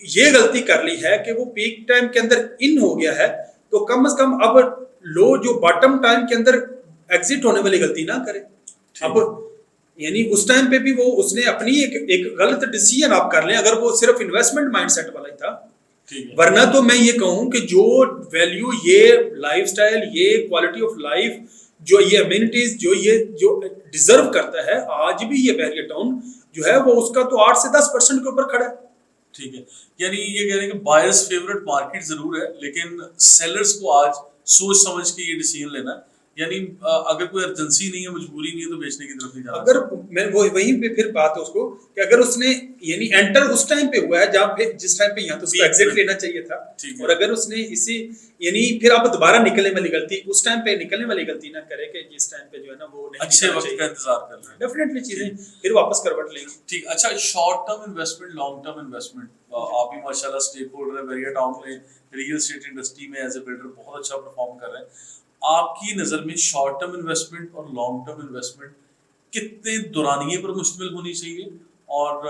یہ غلطی کر لی ہے کہ وہ پیک ٹائم کے اندر ان ہو گیا ہے تو کم از کم اب لو جو باٹم ٹائم کے اندر ایگزٹ ہونے والی غلطی نہ کرے. اب یعنی اس ٹائم پہ بھی وہ اس نے اپنی ایک غلط ڈیسیژن آپ کر لیں اگر وہ صرف انویسٹمنٹ مائنڈ سیٹ والا ہی تھا. ورنہ تو میں یہ کہوں کہ جو ویلیو یہ لائف سٹائل یہ کوالٹی آف لائف جو یہ امینٹیز جو ڈیزرو کرتا ہے آج بھی یہ بحریہ ٹاؤن جو ہے وہ اس کا تو 8 سے 10% کے اوپر کھڑا ہے. ٹھیک ہے, یعنی یہ کہہ رہے ہیں کہ بائرز فیورٹ مارکیٹ ضرور ہے لیکن سیلرز کو آج سوچ سمجھ کے یہ ڈیسیژن لینا ہے, یعنی اگر کوئی ارجنسی نہیں ہے مجبوری نہیں ہے تو بیچنے کی طرف نہیں جانا. اگر میں وہیں پہ پھر بات ہے اس کو کہ اگر اس نے یعنی انٹر اس ٹائم پہ ہوا ہے جب جس ٹائم پہ یہاں تو اس کو ایگزٹ لینا چاہیے تھا, اور اگر اس نے اسی یعنی پھر آپ دوبارہ نکلنے والی غلطی اس ٹائم پہ نکلنے والی غلطی نہ کرے کہ جس ٹائم پہ جو ہے نا وہ اچھے وقت کا انتظار کر رہے ہیں, ڈیفینیٹلی چیزیں پھر واپس کروٹ لیں گے. ٹھیک. اچھا, short term investment long term investment, آپ بھی ماشاءاللہ اسٹیک ہولڈر ہیں بحریہ ٹاؤن میں, ریئل اسٹیٹ انڈسٹری میں ایز اے بلڈر بہت اچھا پرفارم کر رہے ہیں. آپ کی نظر میں شارٹ ٹرم انویسٹمنٹ اور لانگ ٹرم انویسٹمنٹ کتنے دورانیے پر مشتمل ہونی چاہیے؟ اور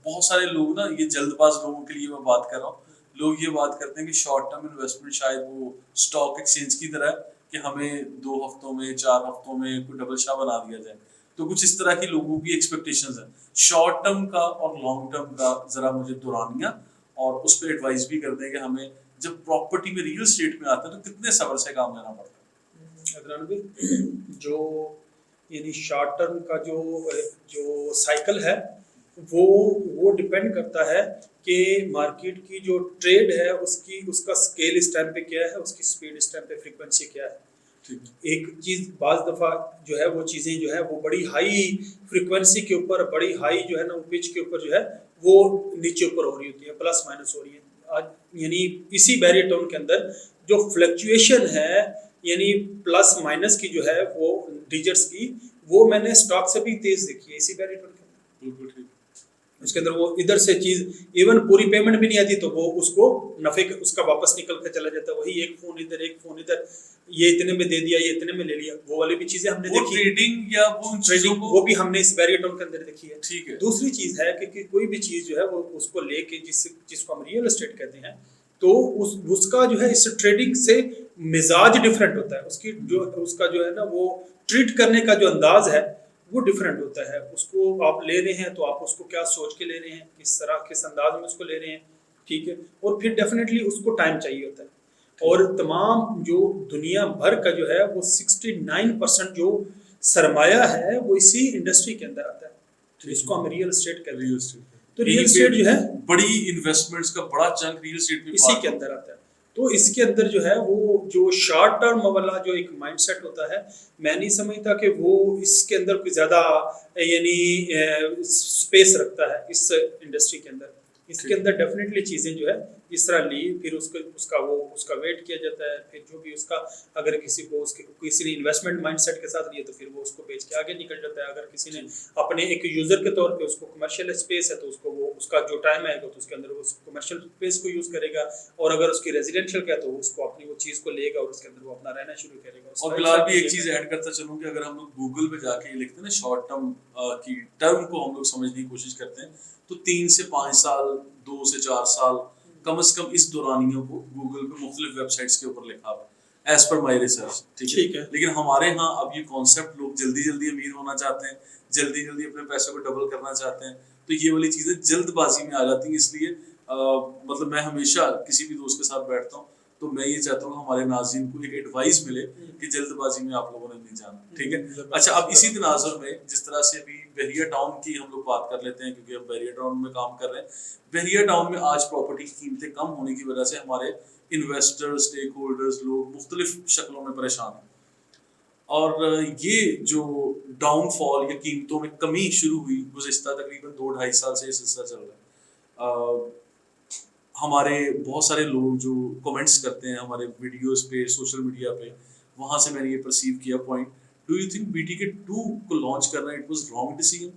بہت سارے لوگ نا, یہ جلد باز لوگوں کے لیے میں بات کر رہا ہوں, لوگ یہ بات کرتے ہیں کہ شارٹ ٹرم انویسٹمنٹ شاید وہ اسٹاک ایکسچینج کی طرح ہے کہ ہمیں 2 ہفتوں میں 4 ہفتوں میں کوئی ڈبل شاہ بنا دیا جائے. تو کچھ اس طرح کی لوگوں کی ایکسپیکٹیشنز ہیں. شارٹ ٹرم کا اور لانگ ٹرم کا ذرا مجھے دورانیہ اور اس پہ ایڈوائز بھی کر دیں کہ ہمیں جب پراپرٹی میں ریئل اسٹیٹ میں آتا ہے تو کتنے صبر سے کام لینا پڑتا ہے. عدنان بھائی, جو یعنی شارٹ ٹرم کا جو سائیکل ہے وہ ڈپینڈ کرتا ہے کہ مارکیٹ کی جو ٹریڈ ہے اس کا اسکیل اس ٹائم پہ کیا ہے, اس کی اسپیڈ اس ٹائم پہ فریکوینسی کیا ہے. ایک چیز بعض دفعہ جو ہے وہ چیزیں جو ہے وہ بڑی ہائی فریکوینسی کے اوپر بڑی ہائی جو ہے نا وہ پچ کے اوپر جو ہے وہ نیچے اوپر ہو رہی ہوتی ہے, پلس مائنس ہو رہی ہے. آج یعنی اسی بحریہ ٹاؤن کے اندر جو فلکچویشن ہے یعنی پلس مائنس کی جو ہے وہ ڈیجٹس کی, وہ میں نے اسٹاک سے بھی تیز دیکھی ہے اسی بحریہ ٹاؤن کے اندر. بالکل ٹھیک. اس کے اندر وہ ادھر سے چیز ایون پوری پیمنٹ بھی نہیں آتی تو وہ اس کو نفع اس کا واپس نکل کے چلا جاتا ہے. وہی ایک فون ادھر یہ اتنے میں دے دیا, یہ اتنے میں لے لیا, وہ والی بھی چیزیں ہم نے دیکھی. ٹریڈنگ یا وہ بھی ہم نے اس بحریہ ٹاؤن کے اندر دیکھی ہے. ٹھیک ہے. دوسری چیز ہے کہ کوئی بھی چیز جو ہے وہ اس کو لے کے جس کو ہم ریئل اسٹیٹ کہتے ہیں تو اس کا جو ہے اس ٹریڈنگ سے مزاج ڈفرینٹ ہوتا ہے. اس کا جو ہے نا وہ ٹریٹ کرنے کا جو انداز ہے وہ ڈفرینٹ ہوتا ہے. اس کو آپ لے رہے ہیں تو آپ اس کو کیا سوچ کے لے رہے ہیں, کس انداز میں اس کو لے رہے ہیں. ٹھیک ہے. اور پھر ڈیفینیٹلی اس کو ٹائم چاہیے ہوتا ہے. اور تمام جو دنیا بھر کا جو ہے وہ 69% جو سرمایہ ہے وہ اسی انڈسٹری کے اندر آتا ہے, اس کو ہم ریئل اسٹیٹ کہتے ہیں. تو ریئل اسٹیٹ جو ہے بڑی انویسٹمنٹس کا بڑا چنک ریئل اسٹیٹ میں اسی کے اندر آتا ہے. تو اس کے اندر جو ہے وہ جو شارٹ ٹرم والا جو ایک مائنڈ سیٹ ہوتا ہے, میں نہیں سمجھتا کہ وہ اس کے اندر کوئی زیادہ یعنی اسپیس رکھتا ہے اس انڈسٹری کے اندر. اس کے اندر ڈیفینیٹلی چیزیں جو ہے اس طرح لی, پھر اس کا ویٹ کیا جاتا ہے. پھر جو بھی اس کا اگر کسی نے انویسٹمنٹ مائنڈ سیٹ کے ساتھ لیا تو پھر وہ اس کو بیچ کے آگے نکل جاتا ہے. اگر کسی نے اپنے ایک یوزر کے طور پہ اس کو کمرشل اسپیس ہے تو اس کا جو ٹائم آئے گا تو اس کے اندر وہ کمرشل اسپیس کو یوز کرے گا, اور اگر اس کی ریزیڈینشیل کا ہے تو اس کو اپنی وہ چیز کو لے گا اور اس کے اندر وہ اپنا رہنا شروع کرے گا. اور بلال بھی ایک چیز ایڈ کرتا چلوں کہ اگر ہم لوگ گوگل پہ جا کے یہ لکھتے ہیں نا شارٹ ٹرم کی ٹرم کو ہم لوگ سمجھنے کی کوشش کرتے ہیں تو 3 سے 5 سال 2 سے 4 سال کم از کم اس دورانیوں کو گوگل پہ مختلف ویب سائٹس کے اوپر لکھا ہوا ہے ایز پر مائی ریسرچ. ٹھیک ہے. لیکن ہمارے ہاں اب یہ کانسیپٹ لوگ جلدی امیر ہونا چاہتے ہیں, جلدی اپنے پیسے کو ڈبل کرنا چاہتے ہیں, تو یہ والی چیزیں جلد بازی میں آ جاتی ہیں. اس لیے مطلب میں ہمیشہ کسی بھی دوست کے ساتھ بیٹھتا ہوں تو میں یہ چاہتا ہوں ہمارے ناظرین کو ایک ایڈوائس ملے کہ جلد بازی میں آپ لوگوں نے نہیں جانا. ٹھیک ہے. اچھا, اب اسی تناظر میں جس طرح سے ابھی بحریہ ٹاؤن کی ہم لوگ بات کر لیتے ہیں کیونکہ ہم بحریہ ٹاؤن میں کام کر رہے ہیں. بحریہ ٹاؤن میں آج پراپرٹی کی قیمتیں کم ہونے کی وجہ سے ہمارے انویسٹر اسٹیک ہولڈرز لوگ مختلف شکلوں میں پریشان ہیں, اور یہ جو ڈاؤن فال یا قیمتوں میں کمی شروع ہوئی گزشتہ تقریباً 2-2.5 سال سے یہ سلسلہ چل رہا ہے. ہمارے بہت سارے لوگ جو کمنٹس کرتے ہیں ہمارے ویڈیوز پہ سوشل میڈیا پہ, وہاں سے میں نے یہ پرسیو کیا point, do you think BTK2 کو لانچ کرنا اٹ واز رانگ ڈیسیژن؟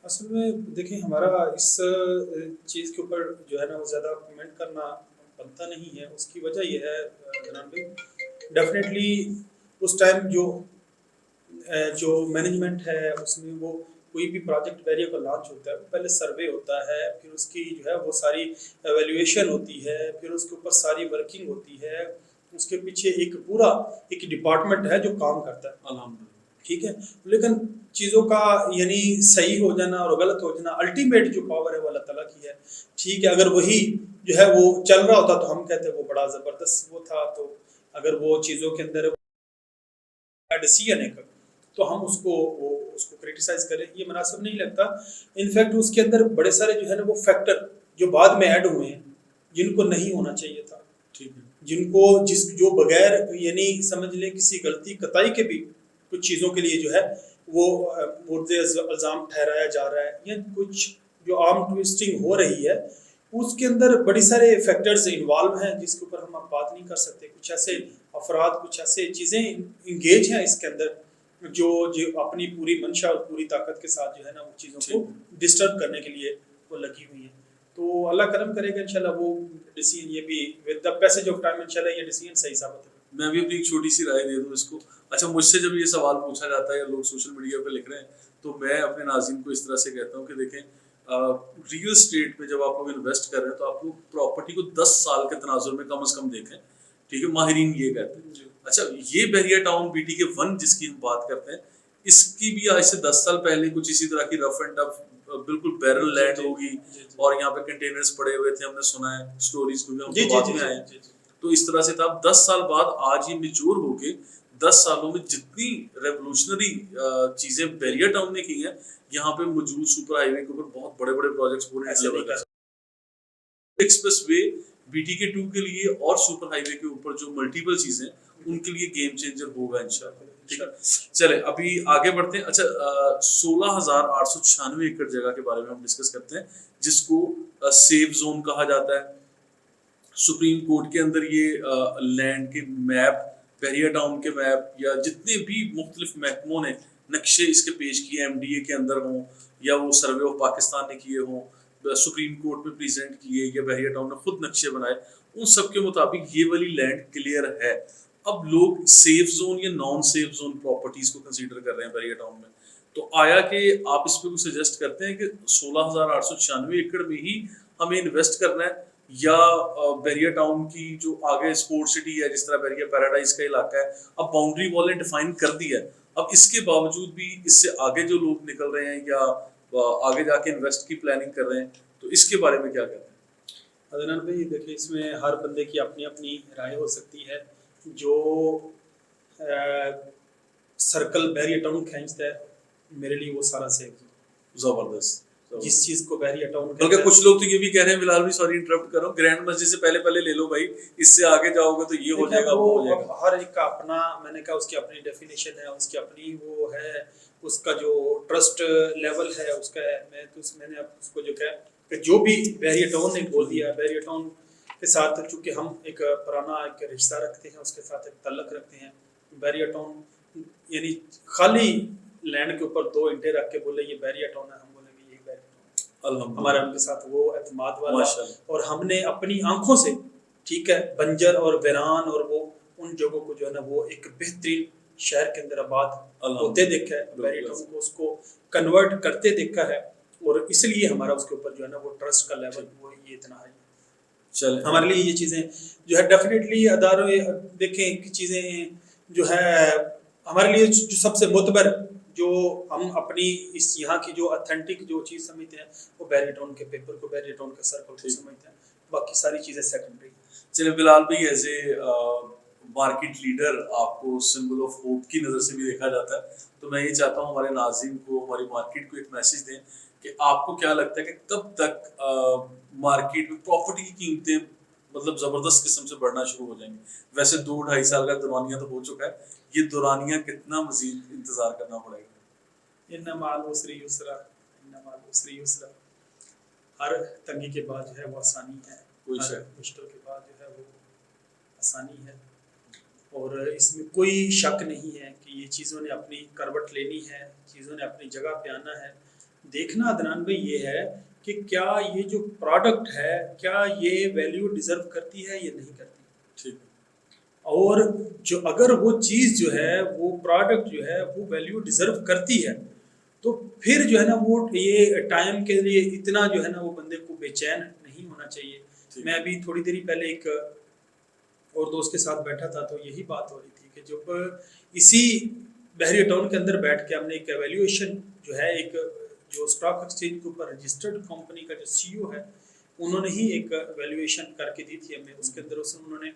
اصل میں دیکھیں ہمارا اس چیز کے اوپر جو ہے نا وہ زیادہ کمنٹ کرنا بنتا نہیں ہے. اس کی وجہ یہ ہے جناب بھائی, ڈیفینیٹلی اس ٹائم جو مینجمنٹ ہے اس نے وہ کوئی بھی پروجیکٹ بحریہ کا لانچ ہوتا ہے پہلے سروے ہوتا ہے، پھر اس کی جو ہے وہ ساری ایویلیویشن ہوتی ہے، پھر اس کے اوپر ساری ورکنگ ہوتی ہے، اس کے پیچھے ایک پورا ایک ڈپارٹمنٹ ہے جو کام کرتا ہے، الحمدللہ ٹھیک ہے. لیکن چیزوں کا یعنی صحیح ہو جانا اور غلط ہو جانا الٹیمیٹ جو پاور ہے وہ اللہ تعالیٰ کی ہے، ٹھیک ہے. اگر وہی جو ہے وہ چل رہا ہوتا تو ہم کہتے وہ بڑا زبردست وہ تھا، تو اگر وہ چیزوں کے اندر ڈیسیژن ہے تو ہم اس کو کرٹیسائز کریں، یہ مناسب نہیں لگتا. انفیکٹ اس کے اندر بڑے سارے جو ہے نا وہ فیکٹر جو بعد میں ایڈ ہوئے ہیں جن کو نہیں ہونا چاہیے تھا، ٹھیک ہے. جن کو جو بغیر یعنی سمجھ لیں کسی غلطی قطعی کے بھی کچھ چیزوں کے لیے جو ہے وہ مورد الزام ٹھہرایا جا رہا ہے، یا کچھ جو عام ٹویسٹنگ ہو رہی ہے اس کے اندر بڑی سارے فیکٹرز انوالو ہیں جس کے اوپر ہم اب بات نہیں کر سکتے. کچھ ایسے افراد، کچھ ایسے چیزیں انگیج ہیں اس کے اندر جو اپنی پوری منشا اور پوری طاقت کے ساتھ جو ہے نا وہ چیزوں کو ڈسٹرب کرنے کے لیے وہ لگی ہوئی ہیں. تو اللہ کرم کرے گا انشاءاللہ وہ ڈیسیژن یہ بھی with the passage of time انشاءاللہ یہ ڈیسیژن صحیح ثابت ہوگا. میں بھی اپنی ایک چھوٹی سی رائے دے دوں اس کو. اچھا، مجھ سے جب یہ سوال پوچھا جاتا ہے یا لوگ سوشل میڈیا پہ لکھ رہے ہیں تو میں اپنے ناظرین کو اس طرح سے کہتا ہوں کہ دیکھیں ریئل اسٹیٹ میں جب آپ لوگ انویسٹ کر رہے ہیں تو آپ لوگ پراپرٹی کو 10 سال کے تناظر میں کم از کم دیکھیں، ٹھیک ہے. ماہرین یہ کہتے ہیں. اچھا، یہ بحریہ ٹاؤن بی ٹی کے 1 جس کی ہم بات کرتے ہیں اس کی بھی آج سے 10 سال پہلے کچھ اسی طرح کی رف اینڈ ٹف بالکل بیرل لینڈ ہوگی اور یہاں پہ کنٹینرز پڑے ہوئے تھے. ہم نے سنا ہے سٹوریز کو بھی ہم بعد میں آئے ہیں تو اس طرح سے تھا. 10 سال بعد آج یہ میچور ہو کے 10 سالوں میں جتنی ریولوشنری چیزیں بحریہ ٹاؤن نے کی ہیں، یہاں پہ موجود سپر ہائی وے کے اوپر بہت بڑے بڑے پروجیکٹس پورے لیول پر ایکسپریس وے بی ٹی کے 2 کے لیے اور سپر ہائی وے کے اوپر جو ملٹیپل چیزیں ان کے لیے گیم چینجر ہوگا انشاءاللہ. ٹھیک ہے، چلے ابھی آگے بڑھتے ہیں. اچھا، 16,896 ایکڑ جگہ کے بارے میں ہم ڈسکس کرتے ہیں جس کو سیف زون کہا جاتا ہے. سپریم کورٹ کے اندر یہ لینڈ کے میپ، بحریہ ٹاؤن کے میپ یا جتنے بھی مختلف محکموں نے نقشے اس کے پیش کیے ایم ڈی اے کے اندر ہوں یا وہ سروے آف پاکستان نے کیے ہوں، سپریم کورٹ میں پریزنٹ کیے یا بحریہ ٹاؤن نے خود نقشے بنائے، ان سب کے مطابق یہ والی لینڈ کلیئر ہے. اب لوگ سیف زون یا نان سیف زون پراپرٹیز کو کنسیڈر کر رہے ہیں بحریہ ٹاؤن میں. تو آیا کہ آپ اس پہ کوئی سجیسٹ کرتے ہیں کہ 16,896 ایکڑ میں ہی ہمیں انویسٹ کرنا ہے یا بحریہ ٹاؤن کی جو آگے اسپورٹ سٹی ہے جس طرح بحریہ پیراڈائز کا علاقہ ہے اب باؤنڈری والے ڈیفائن کر دی ہے، اب اس کے باوجود بھی اس سے آگے جو لوگ نکل رہے ہیں یا آگے جا کے انویسٹ کی پلاننگ کر رہے ہیں تو اس کے بارے میں کیا کہتے ہیں؟ عدنان بھائی دیکھیں اس میں ہر بندے کی اپنی اپنی رائے ہو سکتی ہے. جو سرکل بحریہ ٹاؤن کھینچتا ہے میرے لیے وہ سارا سیف زبردست. جس چیز کو بحریہ ٹاؤن بلکہ کچھ لوگ تو یہ بھی کہہ رہے ہیں، بلال بھی سوری انٹرپٹ کر رہا ہوں، گرینڈ مسجد سے پہلے لے لو بھائی، اس سے آگے جاؤ گے تو یہ ہو جائے گا وہ ہو جائے گا. ہر ایک کا اپنا، میں نے کہا اس کی اپنی ڈیفینیشن ہے، اس کی اپنی وہ ہے، اس کا جو ٹرسٹ لیول ہے اس کا ہے. میں نے اس کو جو کہا کہ جو بھی بحریہ ٹاؤن نے بول دیا، بحریہ ٹاؤن کے ساتھ چونکہ ہم ایک پرانا ایک رشتہ رکھتے ہیں، اس کے ساتھ ایک تعلق رکھتے ہیں. بحریہ ٹاؤن یعنی خالی لینڈ کے اوپر 2 اینٹیں رکھ کے بولے یہ بحریہ ٹاؤن ہے، ہم بولیں گے یہ بحریہ ٹاؤن ہے. ہمارا ان کے ساتھ وہ اعتماد والا، اور ہم نے اپنی آنکھوں سے ٹھیک ہے بنجر اور ویران اور وہ ان جگہوں کو جو ہے نا وہ ایک بہترین شہر کے اندر آباد ہوتے دیکھا ہے، بحریہ ٹاؤن کو اس کو کنورٹ کرتے دیکھا ہے، اور اس لیے ہمارا اس کے اوپر جو ہے نا وہ ٹرسٹ کا لیول وہ یہ اتنا ہے. ہمارے لیے یہ چیزیں جو ہے ڈیفینیٹلی اداروں دیکھیں کہ چیزیں جو ہے ہمارے لیے جو سب سے معتبر جو ہم اپنی اس یہاں کی جو اتھینٹک جو چیز سمجھتے ہیں وہ بحریہ ٹاؤن کے پیپر کو، بحریہ ٹاؤن کے سرکل کو سمجھتے ہیں، باقی ساری چیزیں سیکنڈری. چلے بلال بھائی، ایز اے مارکیٹ لیڈر آپ کو سمبل آف ہوپ کی نظر سے بھی دیکھا جاتا ہے، تو میں یہ چاہتا ہوں ہمارے ناظرین کو، ہماری مارکیٹ کو ایک میسج دیں کہ آپ کو کیا لگتا ہے کہ کب تک مارکیٹ میں پراپرٹی کی قیمتیں مطلب زبردست قسم سے بڑھنا شروع ہو جائیں گے؟ ویسے 2-2.5 سال کا دورانیہ تو ہو چکا ہے، یہ دورانیہ کتنا مزید انتظار کرنا پڑے گا؟ ان مع العسر یسرا، ان مع العسر یسرا. ہر تنگی کے بعد جو ہے وہ آسانی ہے، ہر مشکل کے بعد جو ہے وہ آسانی ہے، اور اس میں کوئی شک نہیں ہے کہ یہ چیزوں نے اپنی کروٹ لینی ہے، چیزوں نے اپنی جگہ پہ آنا ہے. دیکھنا عدنان بھائی یہ ہے کہ کیا یہ جو پروڈکٹ ہے کیا یہ ویلیو ڈیزرو کرتی ہے یا نہیں کرتی. ٹھیک. اور جو اگر وہ چیز جو ہے وہ پروڈکٹ جو ہے وہ ویلیو ڈیزرو کرتی ہے تو پھر جو ہے نا وہ یہ ٹائم کے لیے اتنا جو ہے نا وہ بندے کو بے چین نہیں ہونا چاہیے. میں ابھی تھوڑی دیر پہلے ایک اور دوست کے ساتھ بیٹھا تھا تو یہی بات ہو رہی تھی کہ جب اسی بحریہ ٹاؤن کے اندر بیٹھ کے ہم نے ایک ایویلیویشن جو ہے ایک جو اسٹاک ایکسچینج کے اوپر رجسٹرڈ کمپنی کا جو سی او ہے انہوں نے ہی ایک ایویلیویشن کر کے دی تھی ہمیں. اس کے اندر انہوں نے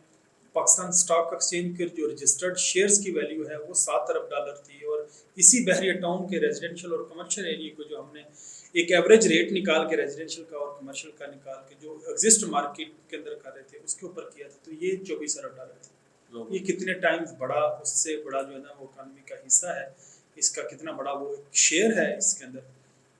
پاکستان اسٹاک ایکسچینج کے جو رجسٹرڈ شیئرز کی ویلیو ہے وہ $7 ارب تھی, اور اسی بحریہ ٹاؤن کے ریزیڈینشیل اور کمرشل ایریے کو جو ہم نے ایک ایوریج ریٹ نکال کے ریزیڈینشیل کا اور کمرشل کا نکال کے جو ایگزسٹ مارکیٹ کے اندر کر رہے تھے اس کے اوپر کیا تھا, تو یہ $24 ارب تھے. یہ کتنے ٹائمز بڑا, اس سے بڑا جو ہے نا وہ اکانومی کا حصہ ہے, اس کا کتنا بڑا وہ شیئر ہے اس کے اندر.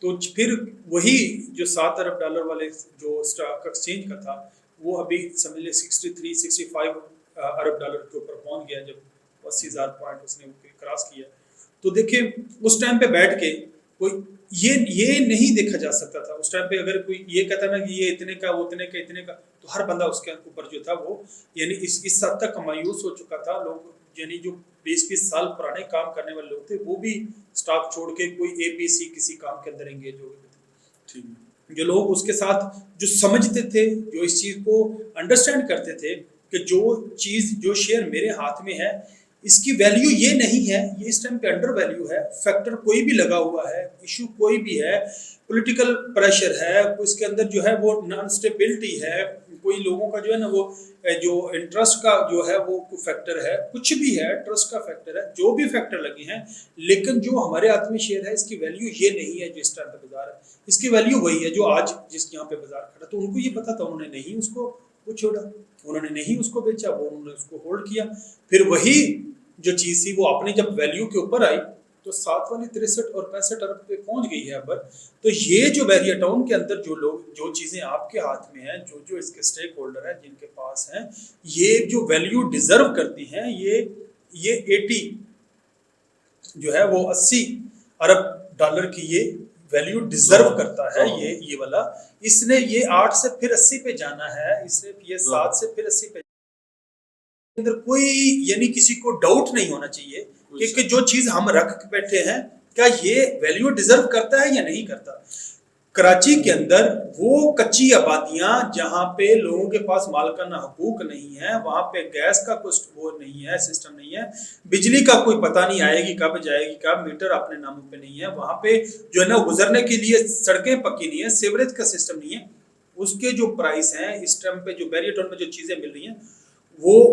تو پھر وہی جو $7 ارب والے جو اسٹاک ایکسچینج کا تھا وہ ابھی سمجھ لے 63-65 ارب ڈالر کے اوپر پہنچ گیا جب 80,000 پوائنٹ اس نے کراس کیا. تو دیکھیں اس ٹائم پہ بیٹھ کے کوئی یہ نہیں دیکھا جا سکتا تھا. اس ٹائم پہ اگر کوئی یہ کہتا نا کہ یہ اتنے کا وہ اتنے کا اتنے کا, تو ہر بندہ اس کے اوپر جو تھا وہ یعنی اس حد تک مایوس ہو چکا تھا. لوگ یعنی جو 20-20 سال پرانے کام کرنے والے لوگ تھے وہ بھی سٹاک چھوڑ کے کوئی ABC کسی کام کے اندر انگیج ہو گئے تھے. جو لوگ اس کے ساتھ جو سمجھتے تھے, جو اس چیز کو انڈرسٹینڈ کرتے تھے کہ جو چیز جو شیئر میرے ہاتھ میں ہے اس کی ویلیو یہ نہیں ہے, یہ اس ٹائم پہ انڈر ویلیو ہے, فیکٹر کوئی بھی لگا ہوا ہے, ایشو کوئی بھی ہے, پولیٹیکل پریشر ہے, اس کے اندر جو ہے وہ نان سٹیبلٹی ہے, کوئی لوگوں کا جو ہے نا وہ جو انٹرسٹ کا جو ہے وہ فیکٹر ہے, کچھ بھی ہے, ٹرسٹ کا فیکٹر ہے, جو بھی فیکٹر لگے ہیں, لیکن جو ہمارے ہاتھ میں شیئر ہے اس کی ویلیو یہ نہیں ہے جو اس ٹائم پہ بازار ہے. اس کی ویلیو وہی ہے جو آج جس یہاں پہ بازار کھڑا. تو ان کو یہ پتا تھا, انہوں نے نہیں اس کو وہ چھوڑا, انہوں نے نہیں اس کو بیچا, وہ انہوں نے اس کو ہولڈ کیا. پھر وہی جو چیز تھی وہ اپنی جب ویلیو کے اوپر آئی تو 7 والی 63 اور 65 ارب پہ پہنچ گئی ہے اب. تو یہ جو بحریہ ٹاؤن کے اندر جو لوگ جو چیزیں آپ کے ہاتھ میں ہیں, جو اس کے اسٹیک ہولڈر ہیں جن کے پاس ہیں, یہ جو ویلیو ڈیزرو کرتی ہیں, یہ 80 جو ہے وہ 80 ارب ڈالر کی یہ ویلیو ڈیزرو کرتا ہے. یہ والا اس نے یہ 8 سے پھر 80 پہ جانا ہے, اس نے یہ 7 سے پھر 80 پہ اندر کوئی یعنی کسی کو ڈاؤٹ نہیں ہونا چاہیے کہ جو چیز ہم رکھ بیٹھے ہیں کیا یہ ویلیو ڈیزرو کرتا ہے یا نہیں کرتا. کراچی کے اندر وہ کچی آبادیاں جہاں پہ لوگوں کے پاس مالکانہ حقوق نہیں ہے, وہاں پہ گیس کا کوئی وہ نہیں ہے, سسٹم نہیں ہے, بجلی کا کوئی پتہ نہیں آئے گی کب جائے گی کب, میٹر اپنے ناموں پہ نہیں ہے, وہاں پہ جو ہے نا گزرنے کے لیے سڑکیں پکی نہیں ہے, سیوریج کا سسٹم نہیں ہے, اس کے جو پرائس ہیں اس ٹائم پہ جو بحریہ ٹاؤن میں جو چیزیں مل رہی ہیں وہ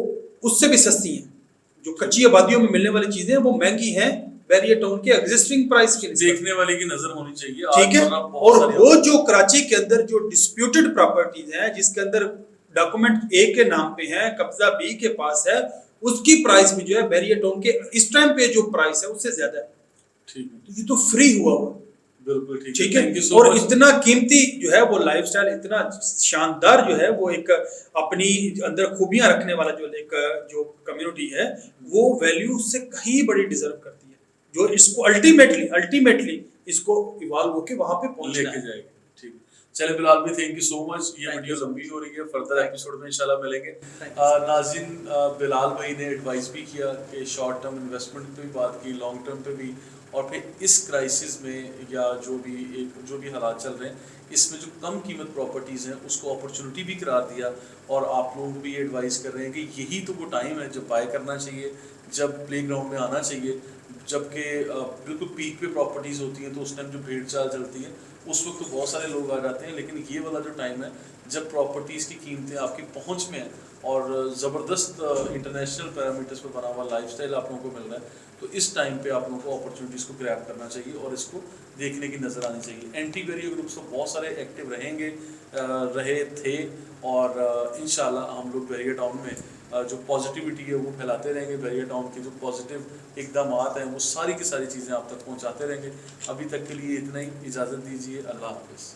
اس سے بھی سستی ہیں. جو کچی آبادیوں میں ملنے والی چیزیں ہیں وہ مہنگی ہیں بحریہ ٹاؤن کے ایگزسٹنگ پرائس کے دیکھنے والے کی نظر ہونی چاہیے. ٹھیک ہے, اور وہ جو کراچی کے اندر جو ڈسپیوٹڈ پراپرٹیز ہیں جس کے اندر ڈاکومنٹ اے کے نام پہ ہیں, قبضہ بی کے پاس ہے, اس کی پرائس بھی جو ہے بحریہ ٹاؤن کے اس ٹائم پہ جو پرائس ہے اس سے زیادہ ہے. ٹھیک ہے, تو یہ تو فری ہوا ہوا. بالکل ٹھیک ہے, اور اتنا قیمتی جو ہے وہ لائف سٹائل, اتنا شاندار جو ہے وہ ایک اپنی اندر خوبیاں رکھنے والا جو ایک جو کمیونٹی ہے وہ ویلیو سے کہیں بڑی ڈیزرو کرتی ہے, جو اس کو الٹیمیٹلی اس کو ایوالو ہو کے وہاں پہ پہنچ لے کے جائے گی. ٹھیک, چلے بلال بھی تھینک یو سو مچ. یہ ویڈیو لمبی ہو رہی ہے, فردر ایپیسوڈ میں انشاءاللہ ملیں گے. ناظرین, بلال بھائی نے ایڈوائز بھی کیا کہ شارٹ ٹرم انویسٹمنٹ پہ بھی بات کی, لانگ ٹرم پہ بھی, اور پھر اس کرائسس میں یا جو بھی حالات چل رہے ہیں اس میں جو کم قیمت پراپرٹیز ہیں اس کو اپرچونٹی بھی قرار دیا, اور آپ لوگوں کو بھی ایڈوائز کر رہے ہیں کہ یہی تو وہ ٹائم ہے جب بائی کرنا چاہیے, جب پلے گراؤنڈ میں آنا چاہیے, جبکہ بالکل پیک پہ پراپرٹیز ہوتی ہیں تو اس ٹائم جو بھیڑ چال چلتی ہے اس وقت تو بہت سارے لوگ آ جاتے ہیں, لیکن یہ والا جو ٹائم ہے جب پراپرٹیز کی قیمتیں آپ کی پہنچ میں ہیں اور زبردست انٹرنیشنل پیرامیٹرز پہ بنا ہوا لائف سٹائل آپ لوگوں کو مل رہا ہے, تو اس ٹائم پہ آپ لوگوں کو اپرچونیٹیز کو گریب کرنا چاہیے اور اس کو دیکھنے کی نظر آنی چاہیے. اینٹی بحریہ گروپس تو بہت سارے ایکٹیو رہیں گے, رہے تھے, اور انشاءاللہ ہم لوگ بحریہ ٹاؤن میں جو پازیٹیوٹی ہے وہ پھیلاتے رہیں گے, بحریہ ٹاؤن کے جو پازیٹیو اقدامات ہیں وہ ساری کی ساری چیزیں آپ تک پہنچاتے رہیں گے. ابھی تک کے لیے اتنا ہی, اجازت دیجیے, اللہ حافظ.